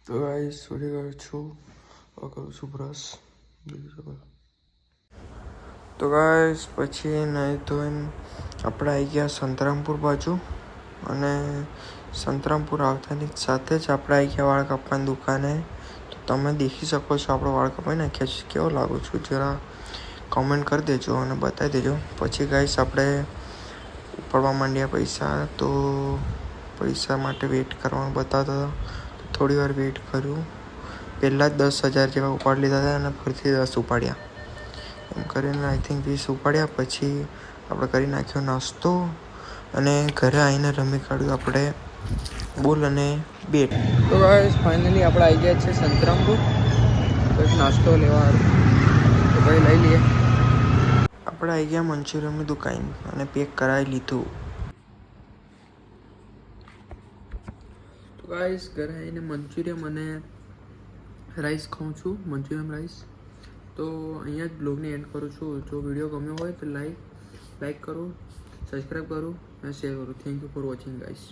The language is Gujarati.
તો ગાઈસ સોરી ગયો છું, કરું છું બ્રશ. તો ગાઈસ પછી નહીં ધોઈને આપણે આવી ગયા સંતરામપુર બાજુ, અને સંતરામપુર આવતાની સાથે જ આપણે આવી ગયા વાળ કાપવાની દુકાને. તો તમે દેખી શકો છો આપણો વાળ કપાઈ નાખ્યા છે. કેવો લાગુ છું જરા કોમેન્ટ કરી દેજો અને બતાવી દેજો. પછી ગાઈસ આપણે ઉપાડવા માંડ્યા પૈસા. તો પૈસા માટે વેઇટ કરવાનું બતાવતા હતા. થોડી વાર વેઇટ કર્યું. પહેલાં જ 10,000 જેવા ઉપાડી લીધા હતા અને ફરીથી 10 ઉપાડ્યા. એમ કરીને આઈ થિંક 20 ઉપાડ્યા. પછી આપણે કરી નાખ્યો નાસ્તો અને ઘરે આવીને રમી કાઢ્યું આપણે બોલ અને બેટ. તો ગાઈસ ફાઇનલી આપણે આવી ગયા છે સંતરામપુર. કંઈક નાસ્તો લેવા તો ભાઈ લઈ લઈએ. આપણે આવી ગયા મંચુરિયનની દુકાન અને પેક કરાવી લીધું. તો ગાઈસ ઘરે આવીને મંચુરિયન અને રાઈસ ખાઉં છું, મંચુરિયન રાઈસ. તો અહીંયા જ બ્લોગને એન્ડ કરું છું. જો વિડીયો ગમ્યો હોય તો લાઈક કરો, સબસ્ક્રાઈબ કરો અને શેર કરો. Thank you for watching guys.